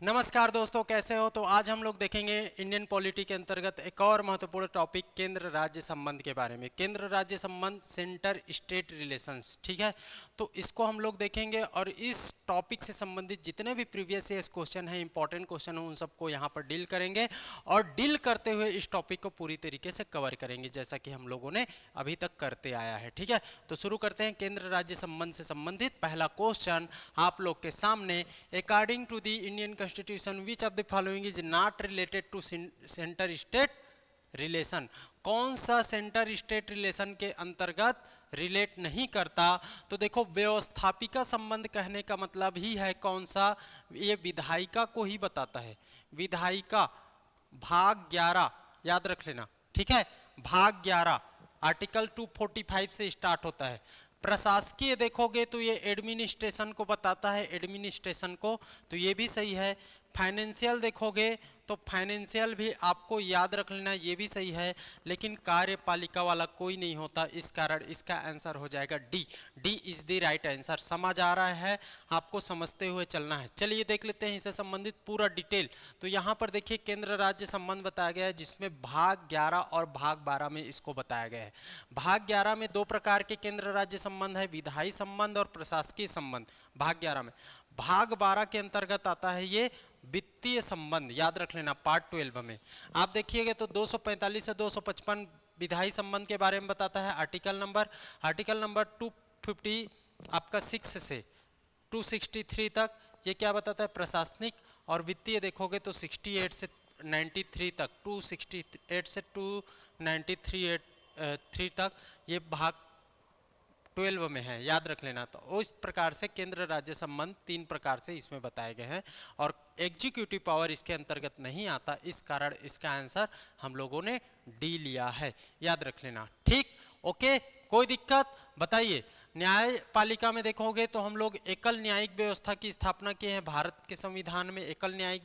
नमस्कार दोस्तों, कैसे हो। तो आज हम लोग देखेंगे इंडियन पॉलिटी के अंतर्गत एक और महत्वपूर्ण टॉपिक केंद्र राज्य संबंध के बारे में। केंद्र राज्य संबंध, सेंटर स्टेट रिलेशंस, ठीक है। तो इसको हम लोग देखेंगे और इस टॉपिक से संबंधित जितने भी प्रीवियस ईयर्स क्वेश्चन हैं, इंपॉर्टेंट क्वेश्चन हैं, उन सबको यहाँ पर डील करेंगे और डील करते हुए इस टॉपिक को पूरी तरीके से कवर करेंगे जैसा कि हम लोगों ने अभी तक करते आया है, ठीक है। तो शुरू करते हैं केंद्र राज्य संबंध से संबंधित पहला क्वेश्चन आप लोग के सामने। According to the Indian constitution which of the following is not related to centre state relation. कौन सा सेंटर स्टेट रिलेशन के अंतर्गत रिलेट नहीं करता। तो देखो, व्यवस्थापिका संबंध कहने का मतलब ही है कौन सा, ये विधायिका को ही बताता है। विधायिका भाग 11 याद रख लेना, ठीक है। भाग 11 आर्टिकल 245 से स्टार्ट होता है। प्रशासकीय देखोगे तो ये एडमिनिस्ट्रेशन को बताता है, एडमिनिस्ट्रेशन को, तो ये भी सही है। फाइनेंशियल देखोगे तो फाइनेंशियल भी आपको याद रख लेना, ये भी सही है। लेकिन कार्यपालिका वाला कोई नहीं होता, इस कारण इसका आंसर हो जाएगा D. D is the right answer. समझ आ रहा है, आपको समझते हुए चलना है। चलिए देख लेते हैं इससे संबंधित पूरा डिटेल। तो यहाँ पर देखिए केंद्र राज्य संबंध बताया गया है, जिसमें भाग 11 और भाग 12 में इसको बताया गया है। भाग 11 में दो प्रकार के केंद्र राज्य संबंध है, विधायी संबंध और प्रशासकीय संबंध। भाग 11 में। भाग 12 के अंतर्गत आता है ये वित्तीय संबंध, याद रख लेना, पार्ट 12 में। आप देखिएगा तो 245 से 255 विधायी संबंध के बारे में बताता है। आर्टिकल नंबर 250 आपका 6 से 263 तक ये क्या बताता है, प्रशासनिक। और वित्तीय देखोगे तो 68 से 93 तक, 268 से 293 तक ये भाग 12 में है, याद रख लेना। तो इस प्रकार से केंद्र राज्य संबंध तीन प्रकार से इसमें बताए गए हैं और एग्जीक्यूटिव पावर इसके अंतर्गत नहीं आता, इस कारण इसका आंसर हम लोगों ने डी लिया है, याद रख लेना, ठीक। ओके, कोई दिक्कत बताइए। न्यायपालिका में देखोगे तो हम लोग एकल न्यायिक व्यवस्था की स्थापना किए हैं। भारत के संविधान में एकल न्यायिक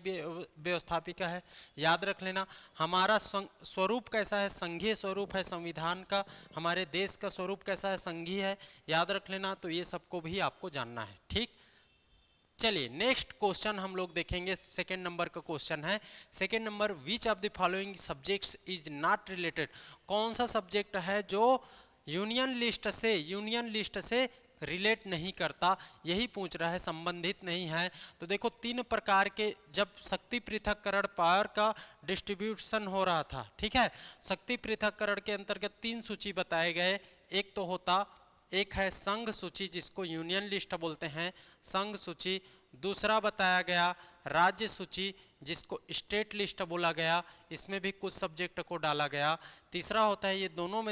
व्यवस्थापिका है, याद रख लेना। हमारा स्वरूप कैसा है, संघीय स्वरूप है संविधान का। हमारे देश का स्वरूप कैसा है, संघीय है, याद रख लेना। तो ये सबको भी आपको जानना है, ठीक। चलिए नेक्स्ट क्वेश्चन हम लोग देखेंगे, सेकेंड नंबर का क्वेश्चन है। Second number, which of the following subjects is not related. कौन सा सब्जेक्ट है जो यूनियन लिस्ट से रिलेट नहीं करता, यही पूछ रहा है, संबंधित नहीं है। तो देखो, तीन प्रकार के, जब शक्ति पृथक्करण पावर का डिस्ट्रीब्यूशन हो रहा था, ठीक है, शक्ति पृथक्करण के अंतर्गत तीन सूची बताए गए। एक है संघ सूची, जिसको यूनियन लिस्ट बोलते हैं, संघ सूची। दूसरा बताया गया राज्य सूची, जिसको स्टेट लिस्ट बोला गया, इसमें भी कुछ सब्जेक्ट को डाला गया। तीसरा होता है, ये दोनों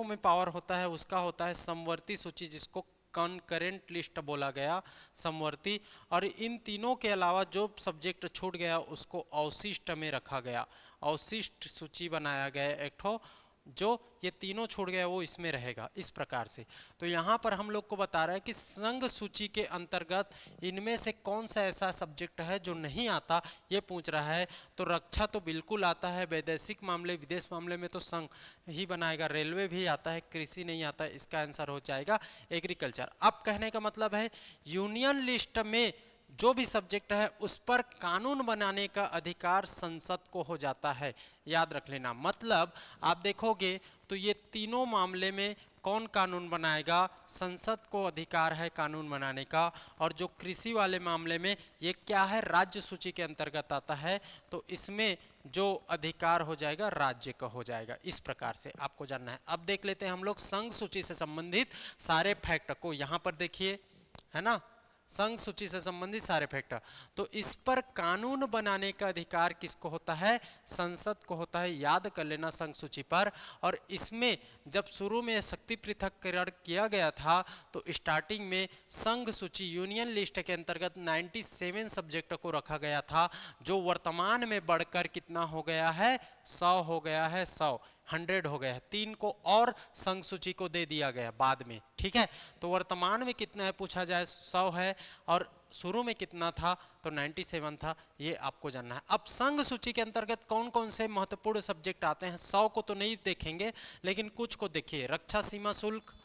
में पावर होता है, उसका होता है समवर्ती सूची, जिसको कॉन्करेंट लिस्ट बोला गया, समवर्ती। और इन तीनों के अलावा जो सब्जेक्ट छूट गया उसको अवशिष्ट में रखा गया, अवशिष्ट सूची बनाया गया एक ठो, जो ये तीनों छोड़ गया वो इसमें रहेगा, इस प्रकार से। तो यहाँ पर हम लोग को बता रहा है कि संघ सूची के अंतर्गत इनमें से कौन सा ऐसा सब्जेक्ट है जो नहीं आता, ये पूछ रहा है। तो रक्षा तो बिल्कुल आता है, वैदेशिक मामले विदेश मामले में तो संघ ही बनाएगा, रेलवे भी आता है, कृषि नहीं आता, इसका आंसर हो जाएगा एग्रीकल्चर। अब कहने का मतलब है यूनियन लिस्ट में जो भी सब्जेक्ट है उस पर कानून बनाने का अधिकार संसद को हो जाता है, याद रख लेना। मतलब आप देखोगे तो ये तीनों मामले में कौन कानून बनाएगा, संसद को अधिकार है कानून बनाने का। और जो कृषि वाले मामले में ये क्या है, राज्य सूची के अंतर्गत आता है, तो इसमें जो अधिकार हो जाएगा राज्य का हो जाएगा, इस प्रकार से आपको जानना है। अब देख लेते हैं हम लोग संघ सूची से संबंधित सारे फैक्ट को, यहाँ पर देखिए, है ना, संघ सूची से संबंधित सारे फैक्टर। तो इस पर कानून बनाने का अधिकार किसको होता है, संसद को होता है, याद कर लेना संघ सूची पर। और इसमें जब शुरू में शक्ति पृथक्करण किया गया था तो स्टार्टिंग में संघ सूची यूनियन लिस्ट के अंतर्गत 97 सब्जेक्ट को रखा गया था, जो वर्तमान में बढ़कर कितना हो गया है, 100 हो गया है, 100 हो गया है। 3 को और संघ सूची को दे दिया गया बाद में, ठीक है। तो वर्तमान में कितना है पूछा जाए, 100 है, और शुरू में कितना था, तो 97 था, ये आपको जानना है। अब संघ सूची के अंतर्गत कौन कौन से महत्वपूर्ण सब्जेक्ट आते हैं, 100 को तो नहीं देखेंगे, लेकिन कुछ को देखिए। रक्षा सीमा शुल्क,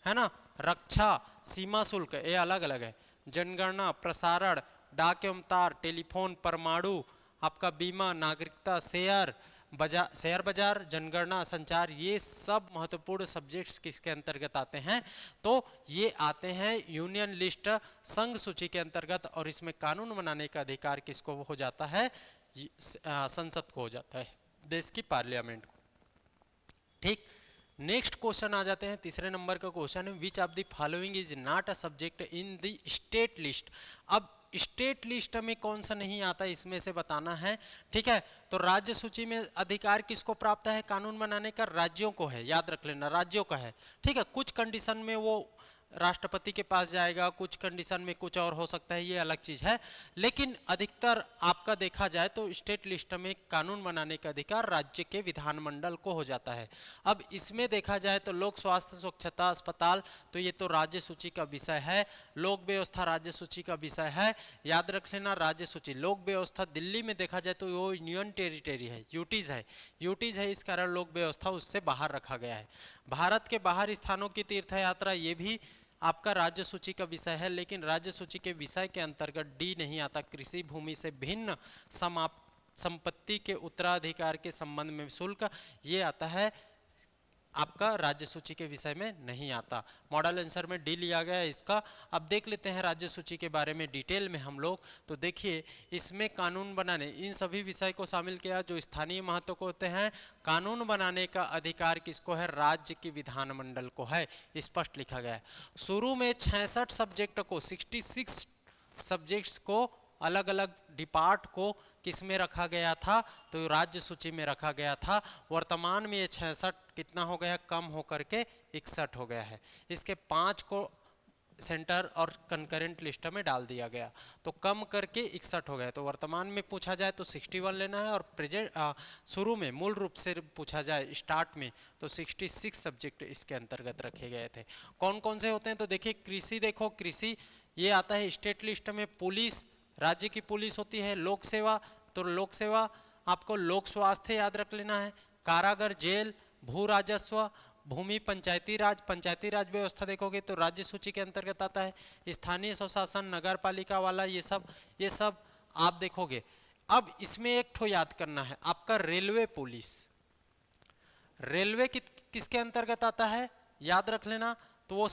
है ना, रक्षा सीमा शुल्क ये अलग अलग है। जनगणना, प्रसारण, डाक एवं तार, टेलीफोन, परमाणु, आपका बीमा, नागरिकता, शेयर बाजार, जनगणना, संचार, ये सब महत्वपूर्ण सब्जेक्ट्स किसके अंतर्गत आते हैं? तो ये आते हैं यूनियन लिस्ट, संघ सूची के अंतर्गत। और इसमें कानून बनाने का अधिकार किसको हो जाता है? संसद को हो जाता है, देश की पार्लियामेंट को। ठीक, नेक्स्ट क्वेश्चन आ जाते हैं, तीसरे नंबर का क्वेश्चन है, विच of the following is not a subject in the state list. अब स्टेट लिस्ट में कौन सा नहीं आता, इसमें से बताना है। ठीक है, तो राज्य सूची में अधिकार किसको प्राप्त है कानून बनाने का? राज्यों को है, याद रख लेना, राज्यों का है। ठीक है, कुछ कंडीशन में वो राष्ट्रपति के पास जाएगा, कुछ कंडीशन में कुछ और हो सकता है, ये अलग चीज है। लेकिन अधिकतर आपका देखा जाए तो स्टेट लिस्ट में कानून बनाने का अधिकार राज्य के विधानमंडल को हो जाता है। अब इसमें देखा जाए तो लोक स्वास्थ्य, स्वच्छता, अस्पताल, तो ये तो राज्य सूची का विषय है। लोक व्यवस्था राज्य सूची का विषय है, याद रख लेना। राज्य सूची, लोक व्यवस्था दिल्ली में देखा जाए तो वो यूनियन टेरिटरी है, यूटीज है, इस कारण लोक व्यवस्था उससे बाहर रखा गया है। भारत के बाहर स्थानों की तीर्थ यात्रा, ये भी आपका राज्य सूची का विषय है, लेकिन राज्य सूची के विषय के अंतर्गत डी नहीं आता। कृषि भूमि से भिन्न संपत्ति के उत्तराधिकार के संबंध में शुल्क, ये आता है आपका राज्य सूची के विषय में नहीं आता। मॉडल आंसर में डी लिया गया है इसका। अब देख लेते हैं राज्य सूची के बारे में डिटेल में हम लोग। तो देखिए, इसमें कानून बनाने, इन सभी विषय को शामिल किया जो स्थानीय महत्व को होते हैं। कानून बनाने का अधिकार किसको है? राज्य की विधानमंडल को है, स्पष्ट लिखा गया है। शुरू में 66 सब्जेक्ट को, 66 सब्जेक्ट्स को, अलग अलग डिपार्ट को किस में रखा गया था? तो राज्य सूची में रखा गया था। वर्तमान में ये 66 कितना हो गया? कम होकर के 61 हो गया है। इसके 5 को सेंटर और कंकरेंट लिस्ट में डाल दिया गया, तो कम करके 61 हो गया। तो वर्तमान में पूछा जाए तो 61 लेना है, और प्रेजेंट शुरू में मूल रूप से पूछा जाए स्टार्ट में तो 66 सब्जेक्ट इसके अंतर्गत रखे गए थे। कौन कौन से होते हैं? तो देखिए, कृषि देखो, कृषि ये आता है स्टेट लिस्ट में। पुलिस, राज्य की पुलिस होती है। लोक सेवा, तो लोक सेवा आपको लोक स्वास्थ्य याद रख लेना है। कारागार, जेल, भू राजस्व, भूमि, पंचायती राज व्यवस्था देखोगे तो राज्य सूची के अंतर्गत आता है। स्थानीय स्वशासन, नगर पालिका वाला, ये सब आप देखोगे। अब इसमें एक ठो याद करना है, आपका रेलवे पुलिस, रेलवे किसके अंतर्गत आता है? याद रख लेना, तो वो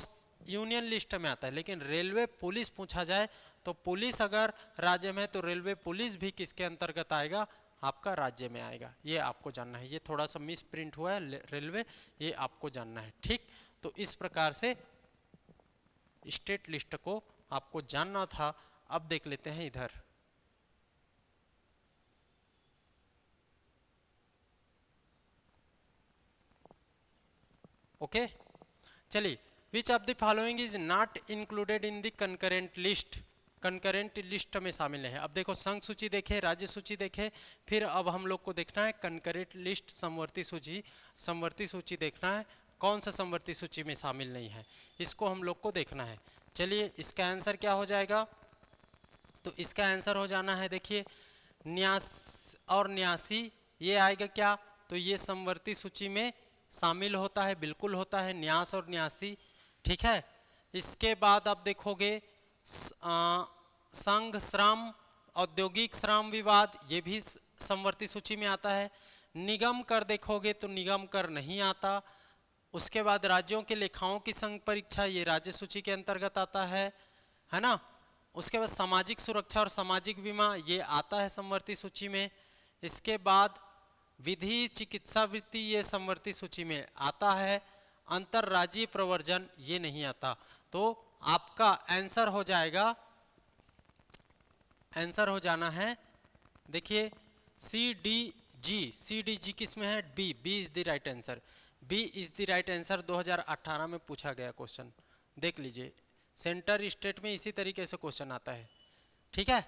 यूनियन लिस्ट में आता है। लेकिन रेलवे पुलिस पूछा जाए तो पुलिस अगर राज्य में है तो रेलवे पुलिस भी किसके अंतर्गत आएगा? आपका राज्य में आएगा। ये आपको जानना है, ये थोड़ा सा मिस प्रिंट हुआ है रेलवे, ये आपको जानना है। ठीक, तो इस प्रकार से स्टेट लिस्ट को आपको जानना था। अब देख लेते हैं इधर, ओके। चलिए, विच of the following is not included in the concurrent list, concurrent list में शामिल है। अब देखो, संघ सूची देखे, राज्य सूची देखे, फिर अब हम लोग को देखना है कंकरेंट लिस्ट, समवर्ती सूची। समवर्ती सूची देखना है, कौन सा समवर्ती सूची में शामिल नहीं है, इसको हम लोग को देखना है। चलिए, इसका आंसर क्या हो जाएगा? तो इसका आंसर हो जाना है, देखिए, 89 और 89, ये आएगा क्या? तो ये समवर्ती सूची में शामिल होता है, बिल्कुल होता है, 89 और 89। ठीक है, इसके बाद आप देखोगे संघ श्रम, औद्योगिक श्रम विवाद, ये भी समवर्ती सूची में आता है। निगम कर देखोगे तो निगम कर नहीं आता। उसके बाद राज्यों के लेखाओं की संघ परीक्षा, ये राज्य सूची के अंतर्गत आता है ना। उसके बाद सामाजिक सुरक्षा और सामाजिक बीमा, ये आता है समवर्ती सूची में। इसके बाद विधि चिकित्सा वृत्ति, ये समवर्ती सूची में आता है। अंतरराज्यीय प्रवर्जन, ये नहीं आता। तो आपका आंसर हो जाएगा, आंसर हो जाना है, देखिए, सी डी जी किस में है? B is the right answer. B is the right answer. 2018 में पूछा गया क्वेश्चन, देख लीजिए, सेंटर स्टेट में इसी तरीके से क्वेश्चन आता है। ठीक है,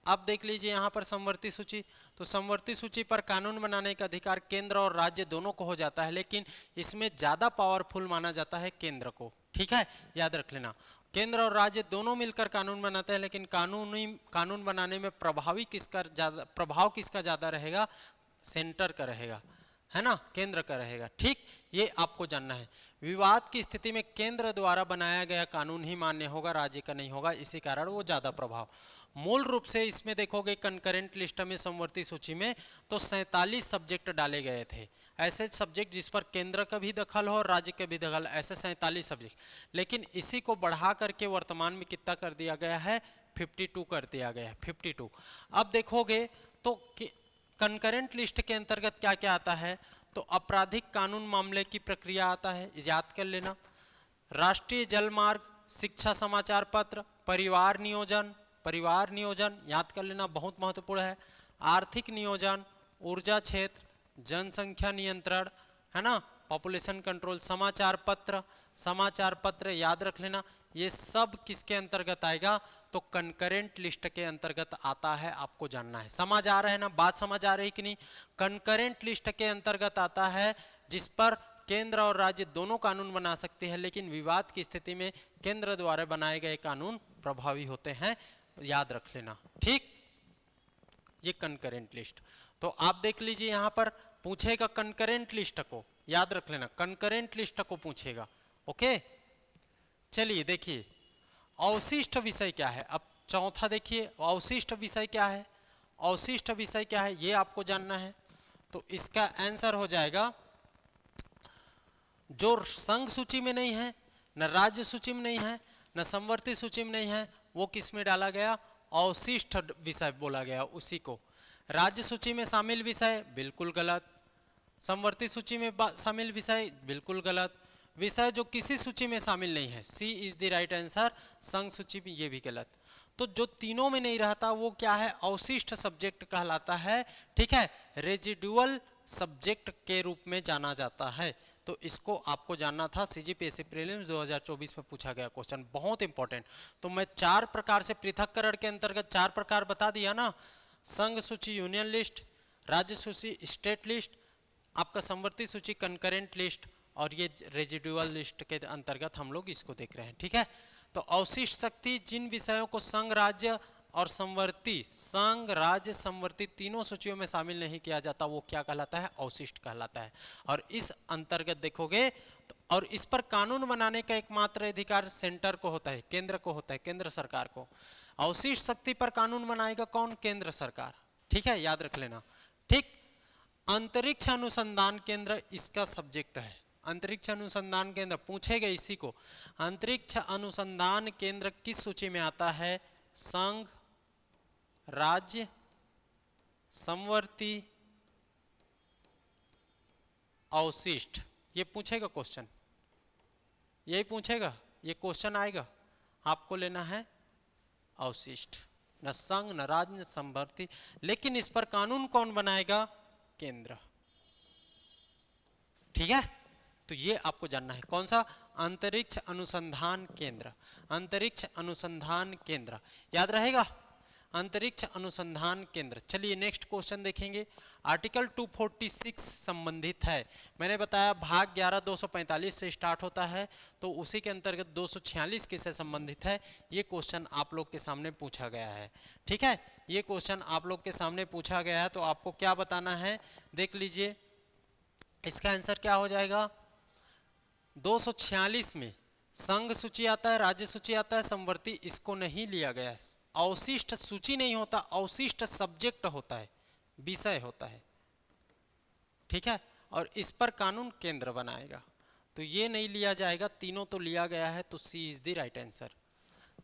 अब देख लीजिए यहाँ पर समवर्ती सूची। तो समवर्ती सूची पर कानून बनाने का अधिकार केंद्र और राज्य दोनों को हो जाता है, लेकिन इसमें ज्यादा पावरफुल माना जाता है केंद्र को। ठीक है, याद रख लेना, केंद्र और राज्य दोनों मिलकर कानून बनाते हैं, लेकिन कानून बनाने में प्रभाव किसका ज्यादा रहेगा? सेंटर का रहेगा। है ना, केंद्र का रहेगा। ठीक, ये आपको जानना है। विवाद की स्थिति में केंद्र द्वारा बनाया गया कानून ही मान्य होगा, राज्य का नहीं होगा, इसी कारण वो ज्यादा प्रभाव। मूल रूप से इसमें देखोगे कंकरेंट लिस्ट में, समवर्ती सूची में तो 47 सब्जेक्ट डाले गए थे, ऐसे सब्जेक्ट जिस पर केंद्र का भी दखल हो और राज्य का भी दखल, ऐसे 47 सब्जेक्ट। लेकिन इसी को बढ़ा करके वर्तमान में कितना कर दिया गया है, 52 कर दिया गया है, 52। अब देखोगे तो कंकरेंट लिस्ट के अंतर्गत क्या क्या आता है, तो आपराधिक कानून मामले की प्रक्रिया आता है, याद कर लेना। राष्ट्रीय जलमार्ग, शिक्षा समाचार पत्र, परिवार नियोजन याद कर लेना, बहुत महत्वपूर्ण है। आर्थिक नियोजन, ऊर्जा क्षेत्र, जनसंख्या नियंत्रण, है ना, पॉपुलेशन कंट्रोल, समाचार पत्र याद रख लेना। ये सब किसके अंतर्गत आएगा, तो कंकरेंट लिस्ट के अंतर्गत आता है, आपको जानना है। समझ आ रहा है ना, बात समझ आ रही कि नहीं। कंकरेंट लिस्ट के अंतर्गत आता है जिस पर केंद्र और राज्य दोनों कानून बना सकते हैं, लेकिन विवाद की स्थिति में केंद्र द्वारा बनाए गए कानून प्रभावी होते हैं, याद रख लेना। ठीक, ये कंकरेंट लिस्ट। तो आप देख लीजिए यहां पर पूछेगा कंकरेंट लिस्ट को, याद रख लेना, कंकरेंट लिस्ट को पूछेगा। ओके, चलिए देखिए अवशिष्ट विषय क्या है। अब चौथा देखिए, अवशिष्ट विषय क्या है, अवशिष्ट विषय क्या है ये आपको जानना है। तो इसका आंसर हो जाएगा जो संघ सूची में नहीं है, न राज्य सूची में नहीं है, न समवर्ती सूची में नहीं है, वो किस में डाला गया, अवशिष्ट विषय बोला गया उसी को। राज्य सूची में शामिल विषय बिल्कुल गलत, समवर्ती सूची में शामिल विषय बिल्कुल गलत, विषय जो किसी सूची में शामिल नहीं है, सी इज द राइट आंसर, संघ सूची में ये भी गलत। तो जो तीनों में नहीं रहता वो क्या है, अवशिष्ट सब्जेक्ट कहलाता है। ठीक है, रेजिडुअल सब्जेक्ट के रूप में जाना जाता है। तो इसको आपको जानना था, सीजीपीएससी प्रीलिम्स 2024 में पूछा गया क्वेश्चन, बहुत इंपॉर्टेंट। तो मैं 4 प्रकार से पृथक्करण के अंतर्गत 4 प्रकार बता दिया ना, संघ सूची यूनियन लिस्ट, राज्य सूची स्टेट लिस्ट, आपका समवर्ती सूची कंकरेंट लिस्ट, और ये रेजिडुअल लिस्ट के अंतर्गत हम लोग इसको देख रहे हैं। ठीक है, तो अवशिष्ट शक्ति जिन विषयों को संघ राज्य और समवर्ती, संघ राज्य समवर्ती तीनों सूचियों में शामिल नहीं किया जाता वो क्या कहलाता है, अवशिष्ट कहलाता है। और इस अंतर्गत देखोगे तो, और इस पर कानून बनाने का एकमात्र अधिकार सेंटर को होता है, केंद्र को होता है, केंद्र सरकार को। अवशिष्ट शक्ति पर कानून बनाएगा कौन, केंद्र सरकार। ठीक है, याद रख लेना। ठीक, अंतरिक्ष अनुसंधान केंद्र इसका सब्जेक्ट है, अंतरिक्ष अनुसंधान केंद्र पूछेगा इसी को। अंतरिक्ष अनुसंधान केंद्र किस सूची में आता है, संघ राज्य समवर्ती अवशिष्ट, ये पूछेगा क्वेश्चन, यही पूछेगा, ये क्वेश्चन आएगा। आपको लेना है अवशिष्ट, न संघ न राज्य न समवर्ती, लेकिन इस पर कानून कौन बनाएगा, केंद्र। ठीक है, तो ये आपको जानना है, कौन सा, अंतरिक्ष अनुसंधान केंद्र, अंतरिक्ष अनुसंधान केंद्र, याद रहेगा, अंतरिक्ष अनुसंधान केंद्र। चलिए नेक्स्ट क्वेश्चन देखेंगे। आर्टिकल 246 संबंधित है, मैंने बताया भाग 11 245 से स्टार्ट होता है, तो उसी के अंतर्गत 246 किससे संबंधित है, ये क्वेश्चन आप लोग के सामने पूछा गया है। ठीक है, ये क्वेश्चन आप लोग के सामने पूछा गया है, तो आपको क्या बताना है, देख लीजिए इसका आंसर क्या हो जाएगा। 246 में संघ सूची आता है, राज्य सूची आता है, समवर्ती इसको नहीं लिया गया है। अवशिष्ट सूची नहीं होता, अवशिष्ट सब्जेक्ट होता है, विषय होता है। ठीक है, और इस पर कानून केंद्र बनाएगा, तो ये नहीं लिया जाएगा, तीनों तो लिया गया है, तो C is the right answer,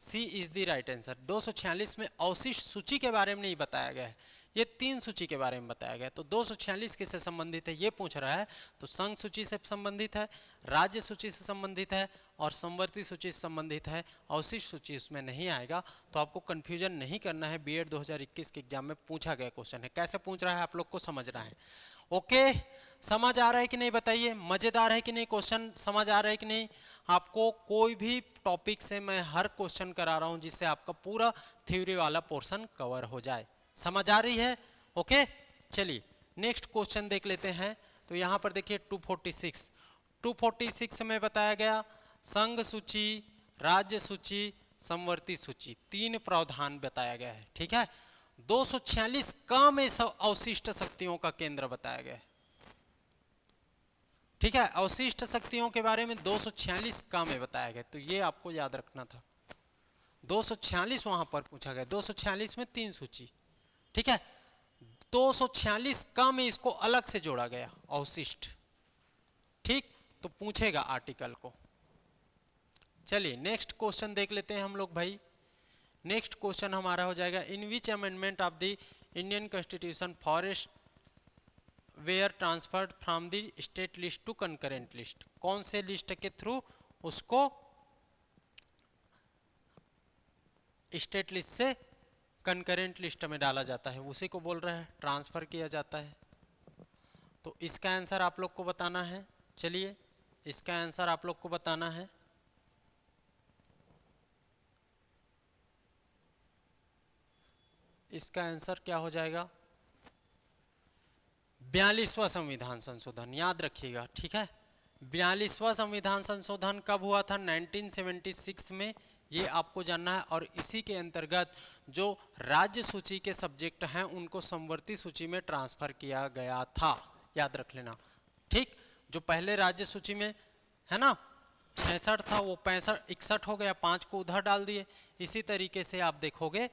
C is the right answer. 246 में अवशिष्ट सूची के बारे में नहीं बताया गया है, ये 3 सूची के बारे में बताया गया। तो 246 किससे संबंधित है ये पूछ रहा है, तो संघ सूची से संबंधित है, राज्य सूची से संबंधित है और समवर्ती सूची से संबंधित है। अवशिष्ट सूची उसमें नहीं आएगा, तो आपको कंफ्यूजन नहीं करना है। बीएड 2021 के एग्जाम में पूछा गया क्वेश्चन है, कैसे पूछ रहा है आप लोग को समझना है। ओके, समझ आ रहा है कि नहीं बताइए, मजेदार है कि नहीं, क्वेश्चन समझ आ रहा है कि नहीं। आपको कोई भी टॉपिक से मैं हर क्वेश्चन करा रहा हूं जिससे आपका पूरा थ्योरी वाला पोर्शन कवर हो जाए, समझ आ रही है। ओके, चलिए नेक्स्ट क्वेश्चन देख लेते हैं। तो यहां पर देखिए 246 में बताया गया संघ सूची, राज्य सूची, समवर्ती सूची, 3 प्रावधान बताया गया है। ठीक है, 246 कम अवशिष्ट शक्तियों का केंद्र बताया गया है। ठीक है, अवशिष्ट शक्तियों के बारे में 246 का में बताया गया, तो ये आपको याद रखना था। 246 वहां पर पूछा गया, 246 में 3 सूची, ठीक है, 246 का में इसको अलग से जोड़ा गया अवशिष्ट, ठीक, तो पूछेगा आर्टिकल को। चलिए नेक्स्ट क्वेश्चन देख लेते हैं हम लोग भाई। नेक्स्ट क्वेश्चन हमारा हो जाएगा, in which amendment of the Indian constitution forest were transferred from the state list to concurrent list, कौन से लिस्ट के थ्रू उसको स्टेट लिस्ट से कंकरेंट लिस्ट में डाला जाता है, उसी को बोल रहे हैं ट्रांसफर किया जाता है। तो इसका आंसर आप लोग को बताना है। चलिए इसका आंसर आप लोग को बताना है। इसका आंसर क्या हो जाएगा, 42वां संविधान संशोधन, याद रखिएगा, ठीक है। 42वां संविधान संशोधन कब हुआ था, 1976 में, ये आपको जानना है। और इसी के अंतर्गत जो राज्य सूची के सब्जेक्ट हैं उनको समवर्ती सूची में ट्रांसफर किया गया था, याद रख लेना, ठीक। जो पहले राज्य सूची में है ना 66 था, वो 65 61 हो गया, 5 को उधर डाल दिए। इसी तरीके से आप देखोगे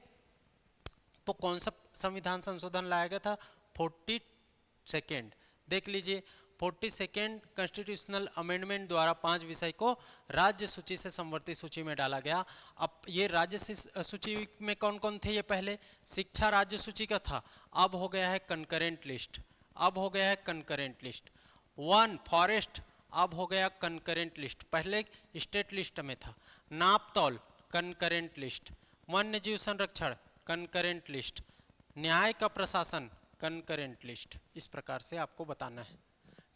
तो कौन सा संविधान संशोधन लाया गया था, 42nd, देख लीजिए, 42nd कॉन्स्टिट्यूशनल अमेंडमेंट द्वारा 5 विषय को राज्य सूची से समवर्ती सूची में डाला गया। अब ये राज्य सूची में कौन कौन थे, ये पहले शिक्षा राज्य सूची का था, अब हो गया है कंकरेंट लिस्ट, अब हो गया है कंकरेंट लिस्ट। 1 फॉरेस्ट, अब हो गया कंकरेंट लिस्ट, पहले स्टेट लिस्ट में था। नापतौल कंकरेंट लिस्ट, वन्य जीव संरक्षण कंकरेंट लिस्ट, न्याय का प्रशासन कंकरेंट लिस्ट, इस प्रकार से आपको बताना है,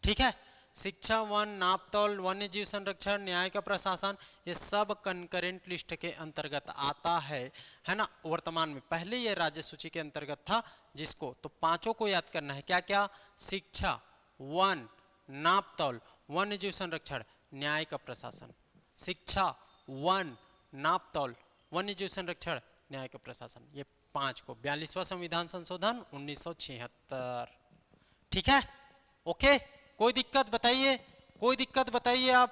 ठीक है। शिक्षा 1, नापतौल, वन्य जीव संरक्षण, न्याय का प्रशासन, ये सब कंकरेंट लिस्ट के अंतर्गत आता है ना। वर्तमान में, पहले ये राज्य सूची के अंतर्गत था जिसको, तो पांचों को याद करना है, क्या क्या, शिक्षा 1, नापतौल, वन्य जीव संरक्षण, न्याय का प्रशासन। शिक्षा 1, नापतौल, वन्य जीव संरक्षण, न्याय का प्रशासन, ये 5 को 42वां संविधान संशोधन 1976, ठीक है, ओके। कोई दिक्कत बताइए, कोई दिक्कत बताइए आप।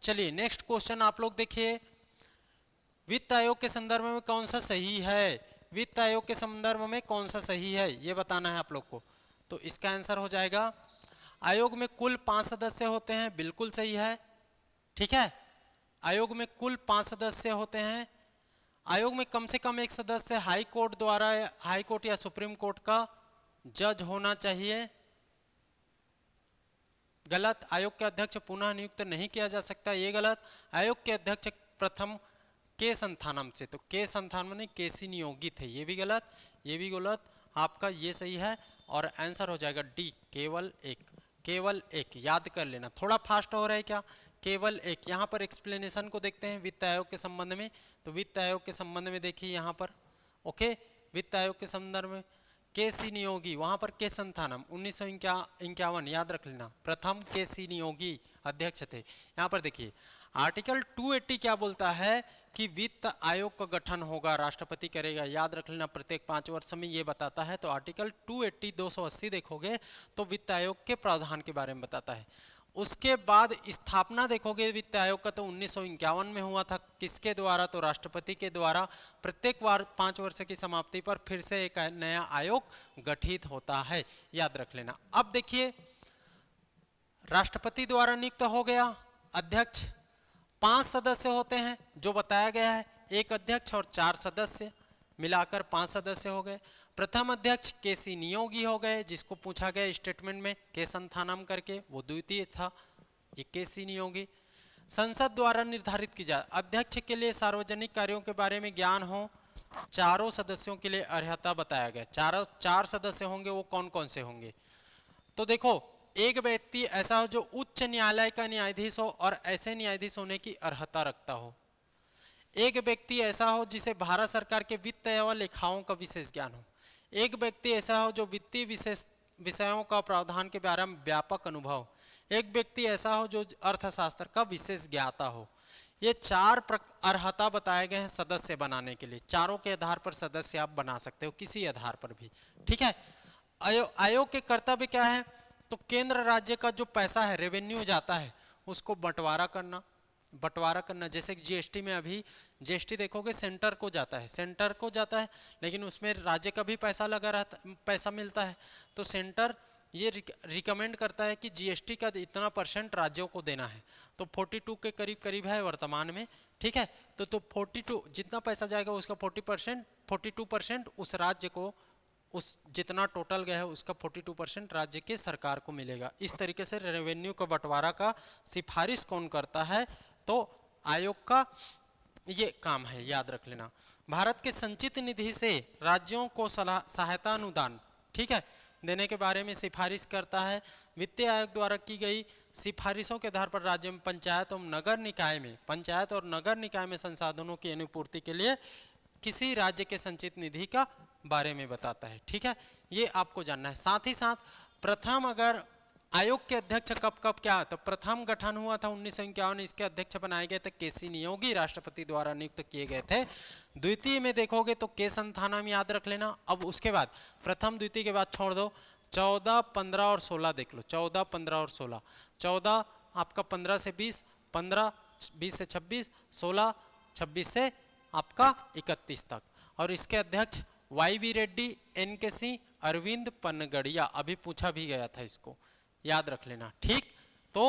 चलिए नेक्स्ट क्वेश्चन आप लोग देखिए, वित्त आयोग के संदर्भ में कौन सा सही है, वित्त आयोग के संदर्भ में कौन सा सही है ये बताना है आप लोग को। तो इसका आंसर हो जाएगा, आयोग में कुल 5 सदस्य होते हैं, बिल्कुल सही है, ठीक है। आयोग में कुल 5 सदस्य होते हैं। आयोग में कम से कम एक सदस्य हाई कोर्ट द्वारा, हाई कोर्ट या सुप्रीम कोर्ट का जज होना चाहिए। गलत, आयोग के अध्यक्ष पुनः नियुक्त नहीं किया जा सकता, ये गलत। आयोग के अध्यक्ष प्रथम के संथानम से, तो के संथानम ने केसी नियोगित है, ये भी गलत, ये भी गलत, आपका ये सही है। और आंसर हो जाएगा डी, केवल एक, केवल एक, याद कर लेना। थोड़ा फास्ट हो रहा है क्या, केवल एक। यहाँ पर एक्सप्लेनेशन को देखते हैं वित्त आयोग के संबंध में, तो वित्त आयोग के संबंध में देखिए यहाँ पर, ओके, वित्त आयोग के संदर्भ में के सी नियोगी, वहाँ पर के संथानम 1951, याद रख लेना, प्रथम के सी नियोगी अध्यक्ष थे। यहाँ पर देखिए आर्टिकल 280 क्या बोलता है कि वित्त आयोग का गठन होगा, राष्ट्रपति करेगा, याद रख लेना, प्रत्येक 5 वर्ष में ये बताता है। तो आर्टिकल 280 280 देखोगे तो वित्त आयोग के प्रावधान के बारे में बताता है। उसके बाद स्थापना देखोगे वित्त आयोग का, तो 1951 में हुआ था, किसके द्वारा, तो राष्ट्रपति के द्वारा। प्रत्येक 5 वर्ष की समाप्ति पर फिर से एक नया आयोग गठित होता है, याद रख लेना। अब देखिए राष्ट्रपति द्वारा नियुक्त हो गया अध्यक्ष, 5 सदस्य होते हैं जो बताया गया है, एक अध्यक्ष और 4 सदस्य मिलाकर 5 सदस्य हो गए। प्रथम अध्यक्ष केसी नियोगी हो गए, जिसको पूछा गया स्टेटमेंट में के संथानम करके, वो द्वितीय था, ये केसी नियोगी। संसद द्वारा निर्धारित की जाए, अध्यक्ष के लिए सार्वजनिक कार्यों के बारे में ज्ञान हो, चारों सदस्यों के लिए अर्हता बताया गया। 4 सदस्य होंगे, वो कौन कौन से होंगे, तो देखो, एक व्यक्ति ऐसा हो जो उच्च न्यायालय का न्यायाधीश हो और ऐसे न्यायाधीश होने की अर्हता रखता हो। एक व्यक्ति ऐसा हो जिसे भारत सरकार के वित्त एवं लेखाओं का विशेष ज्ञान हो। एक व्यक्ति ऐसा हो जो वित्तीय विषयों का प्रावधान के बारे में व्यापक अनुभव। एक व्यक्ति ऐसा हो जो अर्थशास्त्र का विशेष ज्ञाता हो। ये 4 अर्हता बताए गए हैं सदस्य बनाने के लिए। चारों के आधार पर सदस्य आप बना सकते हो, किसी आधार पर भी, ठीक है। आयोग के कर्तव्य क्या है तो केंद्र राज्य का जो पैसा है, रेवेन्यू जाता है, उसको बंटवारा करना। जैसे जीएसटी में अभी जीएसटी देखोगे सेंटर को जाता है, लेकिन उसमें राज्य का भी पैसा लगा रहता, पैसा मिलता है। तो सेंटर ये रिकमेंड करता है कि जीएसटी का इतना % राज्यों को देना है। तो 42 के करीब करीब है वर्तमान में, ठीक है। तो 42 जितना पैसा जाएगा उसका 42% उस राज्य को, उस जितना टोटल गया है उसका 42% राज्य के सरकार को मिलेगा। इस तरीके से रेवेन्यू का बंटवारा का सिफारिश कौन करता है? तो आयोग का ये काम है, याद रख लेना। भारत के संचित निधि से राज्यों को सहायता अनुदान, ठीक है, देने के बारे में सिफारिश करता है। वित्त आयोग द्वारा की गई सिफारिशों के आधार पर राज्य में पंचायत और नगर निकाय में संसाधनों की अनुपूर्ति के लिए किसी राज्य के संचित निधि का बारे में बताता है, ठीक है। ये आपको जानना है। साथ ही साथ प्रथम अगर आयोग के अध्यक्ष कब क्या, तो प्रथम गठन हुआ था 1951, इसके अध्यक्ष बनाए गए थे केसी नियोगी, राष्ट्रपति द्वारा नियुक्त किए गए थे। द्वितीय में देखोगे तो के संथानम याद रख लेना। अब उसके बाद प्रथम द्वितीय के बाद छोड़ दो, 14, 15 और 16 देख लो, 14, 15 और 16। 14 आपका 15 से 20, 15 20 से 26, 16 26 से आपका 31 तक। और इसके अध्यक्ष YV रेड्डी, NK सिंह, अरविंद पनगड़िया। अभी पूछा भी गया था, इसको याद रख लेना, ठीक। तो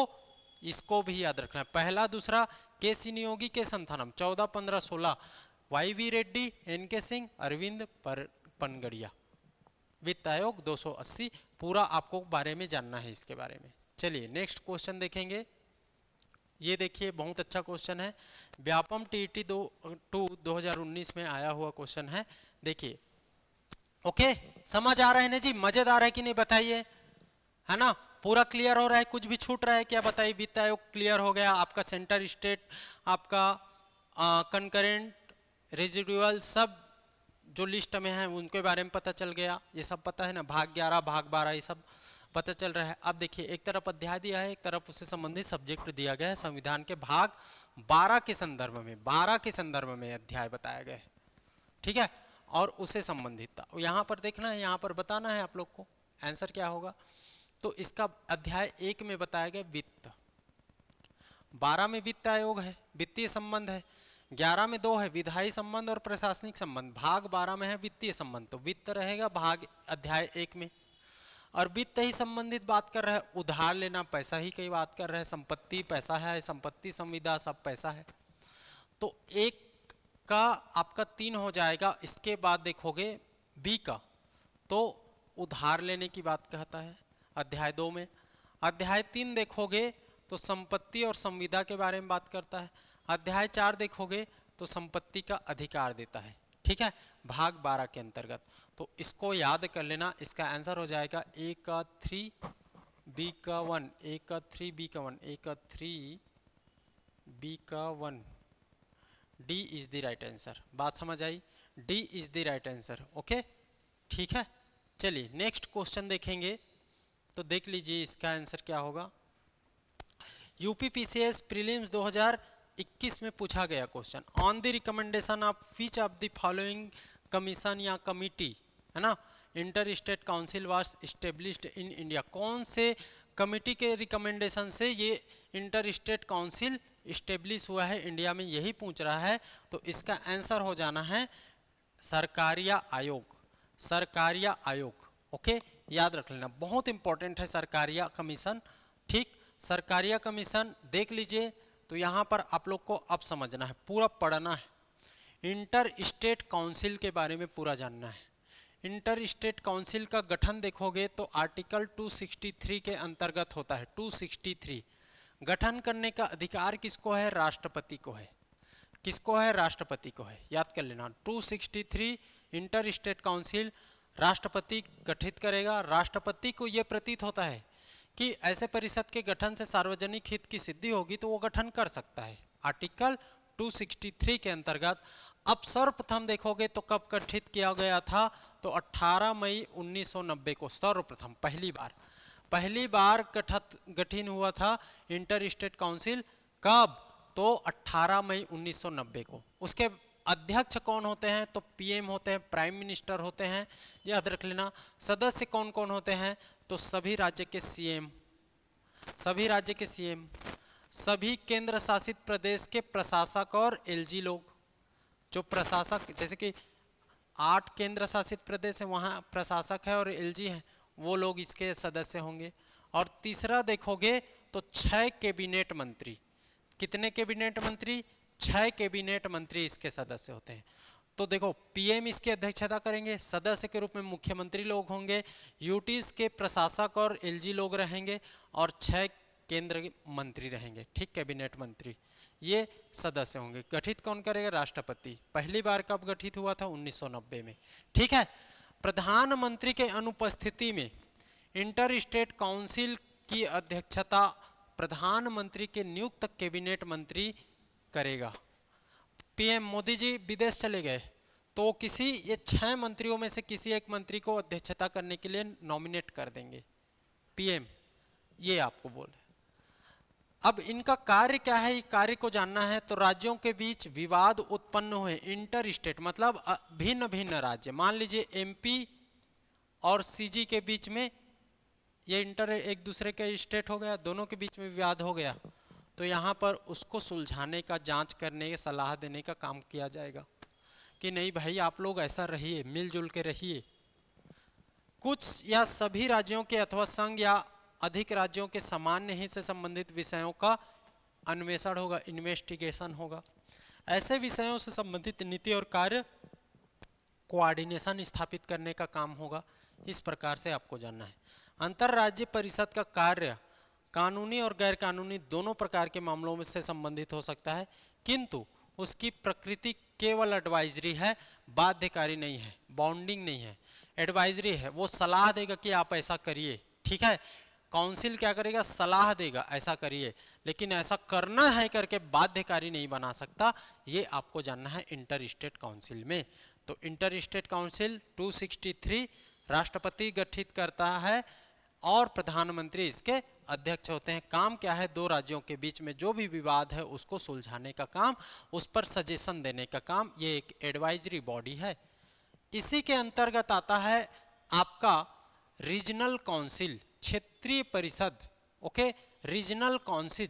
इसको भी याद रखना, पहला दूसरा केसी नियोगी, के संथानम, 14, 15, 16 YV रेड्डी, NK सिंह, अरविंद पनगड़िया। वित्त आयोग 280, पूरा आपको बारे में जानना है इसके बारे में। चलिए नेक्स्ट क्वेश्चन देखेंगे। ये देखिए बहुत अच्छा क्वेश्चन है, व्यापम TET 2019 में आया हुआ क्वेश्चन है। देखिए, ओके, समझ आ रहा है ना जी? मजेदार है कि नहीं बताइए, है ना? पूरा क्लियर हो रहा है? कुछ भी छूट रहा है क्या बताइए? वित्त आयोग क्लियर हो गया आपका, सेंटर स्टेट, आपका कंकरेंट, रेजिडुअल, सब जो लिस्ट में है उनके बारे में पता चल गया। ये सब पता है ना, भाग 11 भाग 12 ये सब पता चल रहा है। अब देखिए, एक तरफ अध्याय दिया है, एक तरफ उससे संबंधित सब्जेक्ट दिया गया है। संविधान के भाग 12 के संदर्भ में अध्याय बताया गया है, ठीक है, और उसे संबंधित था। यहाँ पर देखना है, यहाँ पर बताना है आप लोग को आंसर क्या होगा। तो इसका अध्याय 1 में बताया गया वित्त, 12 में वित्त आयोग है, वित्तीय संबंध है, 11 में 2 है विधायी संबंध और प्रशासनिक संबंध, भाग 12 में है वित्तीय संबंध। तो वित्त रहेगा भाग अध्याय 1 में। और वित्त ही संबंधित बात कर रहा है, उधार लेना पैसा ही की बात कर रहा है, संपत्ति पैसा है, संपत्ति संविदा सब पैसा है। तो एक का आपका 3 हो जाएगा। इसके बाद देखोगे बी का, तो उधार लेने की बात कहता है अध्याय 2 में। अध्याय 3 देखोगे तो संपत्ति और संविदा के बारे में बात करता है। अध्याय 4 देखोगे तो संपत्ति का अधिकार देता है, ठीक है, भाग 12 के अंतर्गत। तो इसको याद कर लेना। इसका आंसर हो जाएगा ए का 3 बी का 1, ए का 3 बी का 1, ए का 3 बी का 1, D is the right answer. बात समझ आई? D is the right answer, okay, ठीक है। चलिए नेक्स्ट क्वेश्चन देखेंगे, तो देख लीजिए इसका आंसर क्या होगा। यूपीपीसीएस प्रीलिम्स 2021 में पूछा गया question, on the recommendation of which of the following commission या कमिटी, है ना, inter state council was established in India. कौन से कमिटी के रिकमेंडेशन से ये इंटर स्टेट काउंसिल इस्टेब्लिश हुआ है इंडिया में, यही पूछ रहा है। तो इसका आंसर हो जाना है सरकारिया आयोग, सरकारिया आयोग, ओके, याद रख लेना, बहुत इंपॉर्टेंट है सरकारिया कमीशन, ठीक। सरकारिया कमीशन देख लीजिए। तो यहाँ पर आप लोग को अब समझना है, पूरा पढ़ना है। इंटर स्टेट काउंसिल के बारे में पूरा जानना है। इंटर स्टेट काउंसिल का गठन देखोगे तो आर्टिकल 263 के अंतर्गत होता है। 263 गठन करने का अधिकार किसको है? राष्ट्रपति को है। किसको है? राष्ट्रपति को है, याद कर लेना। 263 इंटर स्टेट काउंसिल राष्ट्रपति गठित करेगा। राष्ट्रपति को यह प्रतीत होता है कि ऐसे परिषद के गठन से सार्वजनिक हित की सिद्धि होगी तो वो गठन कर सकता है, आर्टिकल 263 के अंतर्गत। अब सर्वप्रथम देखोगे तो कब गठित किया गया था? तो 18 मई 1990 को सर्वप्रथम पहली बार गठन हुआ था इंटर स्टेट काउंसिल। कब? तो 18 मई 1990 को। उसके अध्यक्ष कौन होते हैं? तो पीएम होते हैं, प्राइम मिनिस्टर होते हैं, याद रख लेना। सदस्य कौन कौन होते हैं? तो सभी राज्य के सीएम, सभी राज्य के सीएम, सभी केंद्र शासित प्रदेश के प्रशासक और एलजी लोग, जो प्रशासक, जैसे कि 8 केंद्र शासित प्रदेश है, वहाँ प्रशासक है और एलजी है, वो लोग इसके सदस्य होंगे। और तीसरा देखोगे तो 6 कैबिनेट मंत्री, कितने कैबिनेट मंत्री? 6 कैबिनेट मंत्री इसके सदस्य होते हैं। तो देखो पीएम इसकी अध्यक्षता करेंगे, सदस्य के रूप में मुख्यमंत्री लोग होंगे, यूटीज के प्रशासक और एलजी लोग रहेंगे, और 6 केंद्र मंत्री रहेंगे, ठीक, कैबिनेट मंत्री, ये सदस्य होंगे। गठित कौन करेगा? राष्ट्रपति। पहली बार कब गठित हुआ था? 1990 में, ठीक है। प्रधानमंत्री के अनुपस्थिति में इंटर स्टेट काउंसिल की अध्यक्षता प्रधानमंत्री के नियुक्त कैबिनेट मंत्री करेगा। पीएम मोदी जी विदेश चले गए तो किसी ये 6 मंत्रियों में से किसी एक मंत्री को अध्यक्षता करने के लिए नॉमिनेट कर देंगे पीएम, ये आपको बोल। अब इनका कार्य क्या है, ये कार्य को जानना है तो राज्यों के बीच विवाद उत्पन्न हुए, इंटर स्टेट मतलब भिन्न भिन्न राज्य, मान लीजिए एमपी और सीजी के बीच में ये इंटर एक दूसरे के स्टेट हो गया, दोनों के बीच में विवाद हो गया, तो यहाँ पर उसको सुलझाने का, जांच करने की सलाह देने का काम किया जाएगा कि नहीं भाई आप लोग ऐसा रहिए, मिलजुल के रहिए। कुछ या सभी राज्यों के अथवा संघ या अधिक राज्यों के सामान्य हित से संबंधित विषयों का अन्वेषण होगा, इन्वेस्टिगेशन होगा। ऐसे विषयों से संबंधित नीति और कार्य कोऑर्डिनेशन स्थापित करने का काम होगा। इस प्रकार से आपको जानना है। अंतरराज्यीय परिषद का कार्य कानूनी और गैर कानूनी दोनों प्रकार के मामलों में से संबंधित हो सकता है, किंतु उसकी प्रकृति केवल एडवाइजरी है, बाध्यकारी नहीं है, बाउंडिंग नहीं है। एडवाइजरी है, वो सलाह देगा कि आप ऐसा करिए, ठीक है। काउंसिल क्या करेगा? सलाह देगा ऐसा करिए, लेकिन ऐसा करना है करके बाध्यकारी नहीं बना सकता। ये आपको जानना है इंटर स्टेट काउंसिल में। तो इंटर स्टेट काउंसिल 263 राष्ट्रपति गठित करता है और प्रधानमंत्री इसके अध्यक्ष होते हैं। काम क्या है? 2 राज्यों के बीच में जो भी विवाद है उसको सुलझाने का काम, उस पर सजेशन देने का काम, ये एक एडवाइजरी बॉडी है। इसी के अंतर्गत आता है आपका रीजनल काउंसिल, क्षेत्रीय परिषद। Okay, regional council,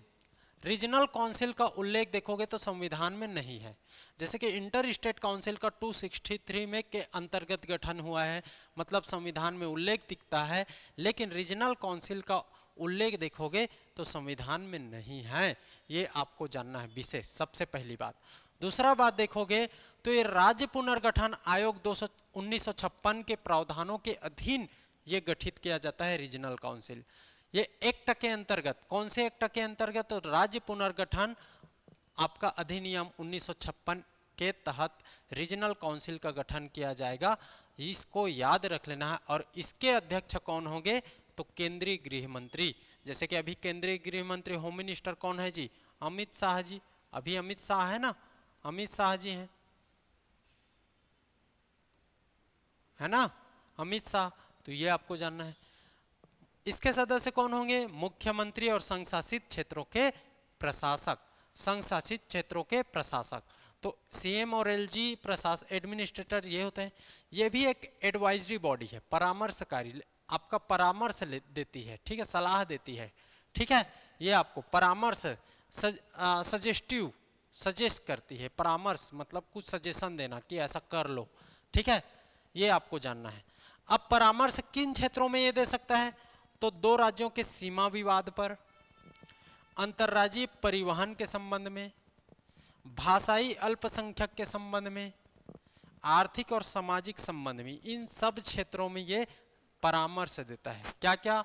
regional council का उल्लेख देखोगे तो संविधान में नहीं है। जैसे कि इंटर स्टेट काउंसिल का 263 में के अंतर्गत गठन हुआ है, मतलब संविधान में उल्लेख दिखता है, लेकिन रीजनल काउंसिल का उल्लेख देखोगे तो संविधान में नहीं है। ये आपको जानना है विशेष, सबसे पहली बात। दूसरा बात देखोगे तो ये राज्य पुनर्गठन आयोग 1956 के प्रावधानों के अधीन ये गठित किया जाता है रीजनल काउंसिल। ये एक्ट के अंतर्गत, कौन से एक्ट के अंतर्गत? तो राज्य पुनर्गठन आपका अधिनियम 1956 के तहत रीजनल काउंसिल का गठन किया जाएगा, इसको याद रख लेना है। और इसके अध्यक्ष कौन होंगे? तो केंद्रीय गृह मंत्री। जैसे कि अभी केंद्रीय गृह मंत्री, होम मिनिस्टर कौन है जी? अमित शाह जी। अभी अमित शाह है ना, अमित शाह जी हैं, है ना, अमित शाह। तो ये आपको जानना है। इसके सदस्य कौन होंगे? मुख्यमंत्री और संघ शासित क्षेत्रों के प्रशासक, संघ शासित क्षेत्रों के प्रशासक। तो सीएम और एलजी प्रशासक, एडमिनिस्ट्रेटर ये होते हैं। ये भी एक एडवाइजरी बॉडी है, परामर्शकारी, आपका परामर्श देती है, ठीक है, सलाह देती है, ठीक है। ये आपको परामर्श, सजेस्टिव, सजेस्ट करती है। परामर्श मतलब कुछ सजेशन देना कि ऐसा कर लो, ठीक है, ये आपको जानना है। अब परामर्श किन क्षेत्रों में ये दे सकता है? तो 2 राज्यों के सीमा विवाद पर, अंतर्राज्यीय परिवहन के संबंध में, भाषाई अल्पसंख्यक के संबंध में, आर्थिक और सामाजिक संबंध में, इन सब क्षेत्रों में ये परामर्श देता है। क्या क्या?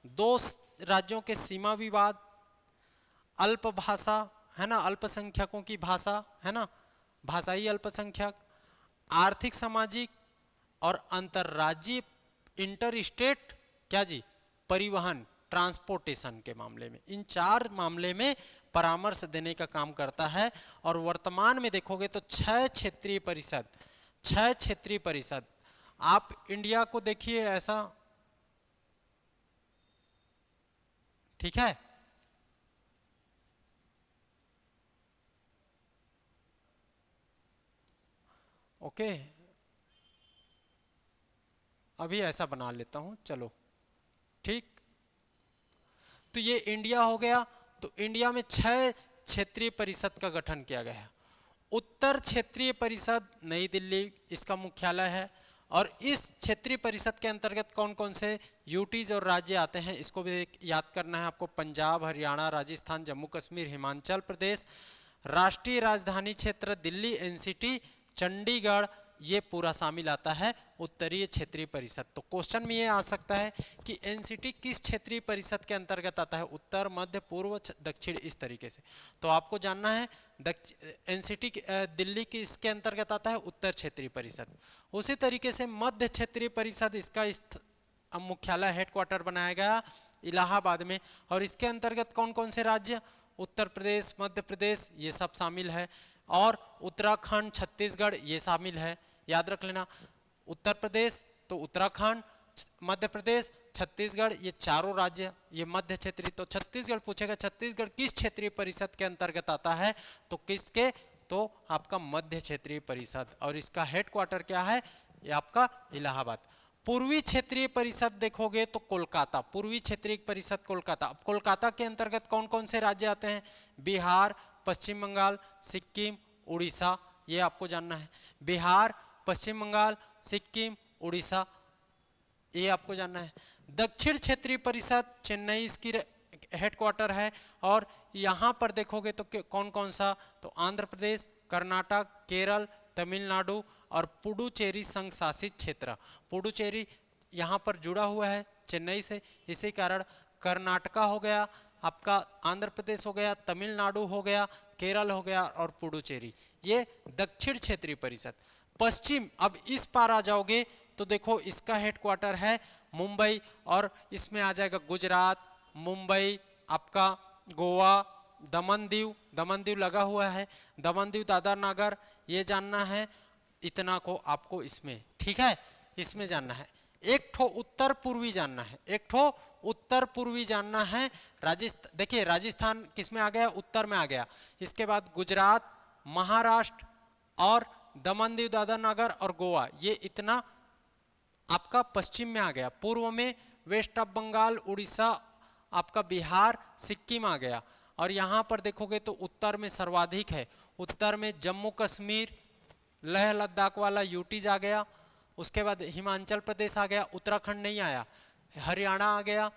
2 राज्यों के सीमा विवाद, अल्प भाषा, है ना, अल्पसंख्यकों की भाषा, है ना, भाषाई अल्पसंख्यक, आर्थिक सामाजिक और अंतरराज्यीय इंटर स्टेट क्या जी? परिवहन, ट्रांसपोर्टेशन के मामले में। इन 4 मामले में परामर्श देने का काम करता है। और वर्तमान में देखोगे तो 6 क्षेत्रीय परिषद, 6 क्षेत्रीय परिषद। आप इंडिया को देखिए ऐसा, ठीक है, ओके, अभी ऐसा बना लेता हूं, चलो ठीक, तो ये इंडिया हो गया। तो इंडिया में 6 क्षेत्रीय परिषद का गठन किया गया है। उत्तर क्षेत्रीय परिषद नई दिल्ली इसका मुख्यालय है, और इस क्षेत्रीय परिषद के अंतर्गत कौन कौन से यूटीज और राज्य आते हैं इसको भी याद करना है आपको। पंजाब, हरियाणा, राजस्थान, जम्मू कश्मीर, हिमाचल प्रदेश, राष्ट्रीय राजधानी क्षेत्र दिल्ली एनसीटी, चंडीगढ़, ये पूरा शामिल आता है उत्तरीय क्षेत्रीय परिषद। तो क्वेश्चन में ये आ सकता है कि एनसीटी किस क्षेत्रीय परिषद के अंतर्गत आता है, उत्तर, मध्य, पूर्व, दक्षिण, इस तरीके से। तो आपको जानना है एनसीटी दिल्ली की इसके अंतर्गत आता है उत्तर क्षेत्रीय परिषद। उसी तरीके से मध्य क्षेत्रीय परिषद इसका मुख्यालय हेडक्वार्टर बनाया गया इलाहाबाद में, और इसके अंतर्गत कौन कौन से राज्य, उत्तर प्रदेश, मध्य प्रदेश, ये सब शामिल है, और उत्तराखंड, छत्तीसगढ़ ये शामिल है। याद रख लेना, उत्तर प्रदेश तो उत्तराखंड, मध्य प्रदेश, छत्तीसगढ़, ये चारों राज्य ये मध्य क्षेत्रीय। तो छत्तीसगढ़ पूछेगा, छत्तीसगढ़ किस क्षेत्रीय परिषद के अंतर्गत आता है, तो किसके, तो आपका मध्य क्षेत्रीय परिषद, और इसका हेडक्वार्टर क्या है, ये आपका इलाहाबाद। पूर्वी क्षेत्रीय परिषद देखोगे तो कोलकाता, पूर्वी क्षेत्रीय परिषद कोलकाता। अब कोलकाता के अंतर्गत कौन कौन से राज्य आते हैं, बिहार, पश्चिम बंगाल, सिक्किम, उड़ीसा, ये आपको जानना है। बिहार, पश्चिम बंगाल, सिक्किम, उड़ीसा, ये आपको जानना है। दक्षिण क्षेत्रीय परिषद चेन्नई इसकी हेडक्वार्टर है, और यहाँ पर देखोगे तो कौन कौन सा, तो आंध्र प्रदेश, कर्नाटक, केरल, तमिलनाडु और पुडुचेरी संघ शासित क्षेत्र। पुडुचेरी यहाँ पर जुड़ा हुआ है चेन्नई से, इसी कारण कर्नाटका हो गया आपका, आंध्र प्रदेश हो गया, तमिलनाडु हो गया, केरल हो गया और पुडुचेरी, ये दक्षिण क्षेत्रीय परिषद। पश्चिम, अब इस पार आ जाओगे तो देखो इसका हेडक्वार्टर है मुंबई, और इसमें आ जाएगा गुजरात, मुंबई, आपका गोवा, दमन दीव, दमन दीव लगा हुआ है, दमन दीव, दादर नगर, ये जानना है। इतना को आपको इसमें, ठीक है, इसमें जानना है। एक ठो उत्तर पूर्वी जानना है, एक ठो उत्तर पूर्वी जानना है। राजस्थान, देखिए राजस्थान किस में आ गया, उत्तर में आ गया। इसके बाद गुजरात, महाराष्ट्र और दमन दीव, दादर नगर और गोवा, ये इतना आपका पश्चिम में आ गया। पूर्व में वेस्ट ऑफ बंगाल, उड़ीसा, आपका बिहार, सिक्किम आ गया। और यहाँ पर देखोगे तो उत्तर में सर्वाधिक है, उत्तर में जम्मू कश्मीर, लेह लद्दाख वाला यूटीज आ गया। उसके बाद हिमाचल प्रदेश आ गया, उत्तराखंड नहीं आया, हरियाणा आ गया,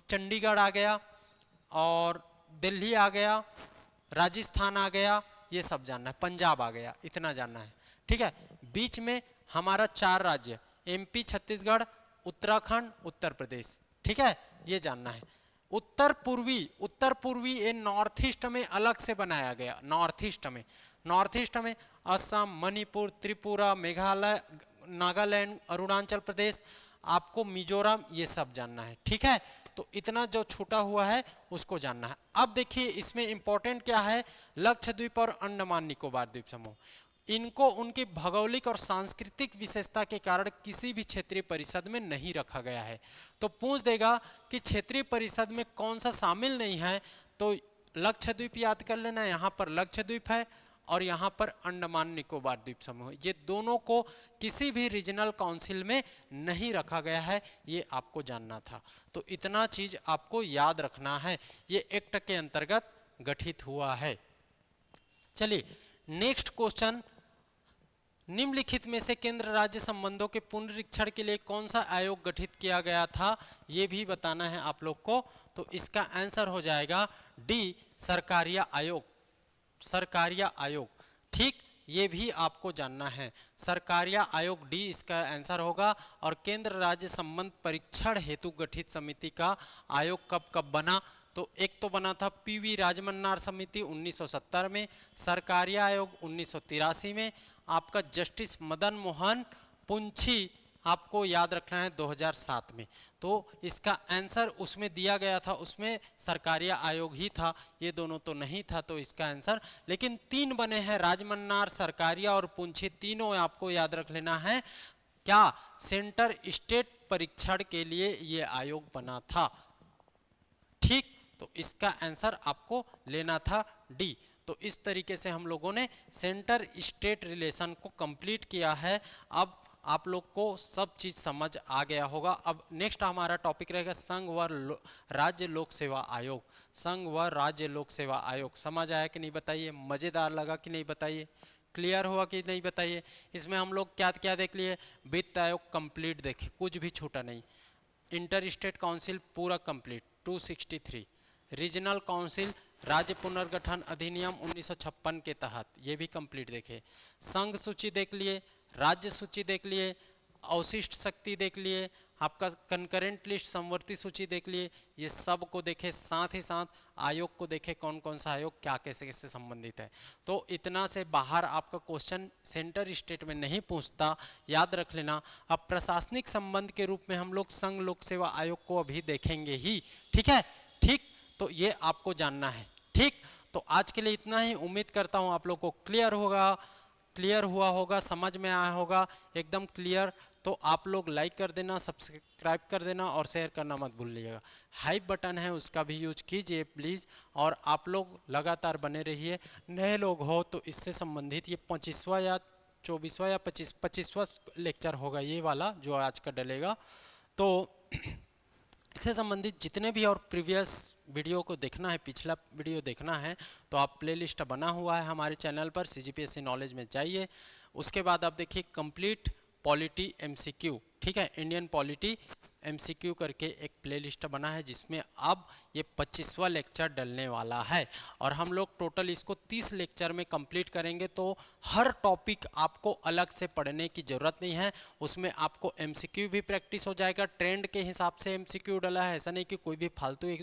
चंडीगढ़ आ गया, और दिल्ली आ गया, राजस्थान आ गया, ये सब जानना है। पंजाब आ गया, इतना जानना है, ठीक है। बीच में हमारा 4 राज्य, एमपी, छत्तीसगढ़, उत्तराखंड, उत्तर प्रदेश, ठीक है, ये जानना है। उत्तर पूर्वी ये नॉर्थ ईस्ट में अलग से बनाया गया। नॉर्थ ईस्ट में असम, मणिपुर, त्रिपुरा, मेघालय, नागालैंड, अरुणाचल प्रदेश, आपको मिजोरम, ये सब जानना है, ठीक है। तो इतना जो छूटा हुआ है उसको जानना है। अब देखिए इसमें इंपॉर्टेंट क्या है, लक्षद्वीप और अंडमान निकोबार द्वीप समूह, इनको उनकी भौगोलिक और सांस्कृतिक विशेषता के कारण किसी भी क्षेत्रीय परिषद में नहीं रखा गया है। तो पूछ देगा कि क्षेत्रीय परिषद में कौन सा शामिल नहीं है, तो लक्षद्वीप याद कर लेना, यहाँ पर लक्षद्वीप है और यहाँ पर अंडमान निकोबार द्वीप समूह, ये दोनों को किसी भी रीजनल काउंसिल में नहीं रखा गया है, ये आपको जानना था। तो इतना चीज आपको याद रखना है, ये एक्ट के अंतर्गत गठित हुआ है। चलिए नेक्स्ट क्वेश्चन, निम्नलिखित में से केंद्र राज्य संबंधों के पुनरीक्षण के लिए कौन सा आयोग गठित किया गया था, ये भी बताना है आप लोग को। तो इसका आंसर हो जाएगा डी, सरकारिया आयोग, ठीक, ये भी आपको जानना है। सरकारिया आयोग डी इसका आंसर होगा। और केंद्र राज्य संबंध परीक्षण हेतु गठित समिति का आयोग कब कब बना, तो एक तो बना था पीवी राजमन्नार समिति 1970 में, सरकारिया आयोग 1983 में, आपका जस्टिस मदन मोहन पुंछी आपको याद रखना है 2007 में। तो इसका आंसर उसमें दिया गया था, उसमें सरकारिया आयोग ही था, ये दोनों तो नहीं था, तो इसका आंसर, लेकिन 3 बने हैं, राजमन्नार, सरकारिया और पुंछी, तीनों आपको याद रख लेना है। क्या सेंटर स्टेट परीक्षण के लिए ये आयोग बना था, ठीक, तो इसका आंसर आपको लेना था डी। तो इस तरीके से हम लोगों ने सेंटर स्टेट रिलेशन को कंप्लीट किया है। अब आप लोग को सब चीज समझ आ गया होगा। अब नेक्स्ट हमारा टॉपिक रहेगा संघ व राज्य लोक सेवा आयोग। संघ व राज्य लोक सेवा आयोग समझ आया कि नहीं बताइए, मजेदार लगा कि नहीं बताइए, क्लियर हुआ कि नहीं बताइए। इसमें हम लोग क्या क्या देख लिए, वित्त आयोग कंप्लीट देखे, कुछ भी छूटा नहीं। इंटर स्टेट काउंसिल पूरा कंप्लीट 263। रीजनल काउंसिल राज्य पुनर्गठन अधिनियम 1956 के तहत ये भी कंप्लीट देखे। संघ सूची देख लिए, राज्य सूची देख लिए, अवशिष्ट शक्ति देख लिए, आपका कंकरेंट लिस्ट समवर्ती सूची देख लिए, ये सब को देखे। साथ ही साथ आयोग को देखे, कौन कौन सा आयोग क्या कैसे कैसे संबंधित है। तो इतना से बाहर आपका क्वेश्चन सेंटर स्टेट में नहीं पूछता, याद रख लेना। अब प्रशासनिक संबंध के रूप में हम लोग संघ लोक सेवा आयोग को अभी देखेंगे ही, ठीक है। ठीक, तो ये आपको जानना है। ठीक, तो आज के लिए इतना ही। उम्मीद करता हूँ आप लोग को क्लियर होगा, क्लियर हुआ होगा, समझ में आया होगा एकदम क्लियर। तो आप लोग लाइक कर देना, सब्सक्राइब कर देना और शेयर करना मत भूलिएगा। हाइप बटन है उसका भी यूज कीजिए प्लीज़। और आप लोग लगातार बने रहिए। नए लोग हो तो इससे संबंधित ये 25वां या 24वां या 25वां लेक्चर होगा ये वाला जो आज का डलेगा। तो इससे संबंधित जितने भी और प्रीवियस वीडियो को देखना है, पिछला वीडियो देखना है, तो आप प्लेलिस्ट बना हुआ है हमारे चैनल पर, CGPSC नॉलेज में जाइए। उसके बाद आप देखिए कंप्लीट पॉलिटी MCQ, ठीक है, इंडियन पॉलिटी MCQ करके एक प्लेलिस्ट बना है जिसमें अब ये 25वां लेक्चर डलने वाला है। और हम लोग टोटल इसको 30 लेक्चर में कंप्लीट करेंगे। तो हर टॉपिक आपको अलग से पढ़ने की ज़रूरत नहीं है, उसमें आपको MCQ भी प्रैक्टिस हो जाएगा। ट्रेंड के हिसाब से MCQ डला है, ऐसा नहीं कि कोई भी फालतू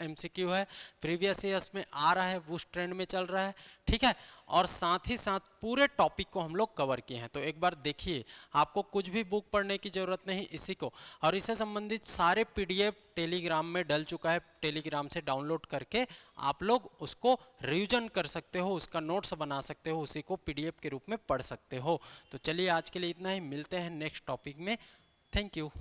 MCQ है, प्रीवियस ईयर्स में आ रहा है, उस ट्रेंड में चल रहा है, ठीक है। और साथ ही साथ पूरे टॉपिक को हम लोग कवर किए हैं। तो एक बार देखिए, आपको कुछ भी बुक पढ़ने की ज़रूरत नहीं इसी को। और इससे संबंधित सारे PDF टेलीग्राम में डल चुका है, टेलीग्राम से डाउनलोड करके आप लोग उसको रिवीजन कर सकते हो, उसका नोट्स बना सकते हो, उसी को PDF के रूप में पढ़ सकते हो। तो चलिए आज के लिए इतना ही, मिलते हैं नेक्स्ट टॉपिक में। Thank you.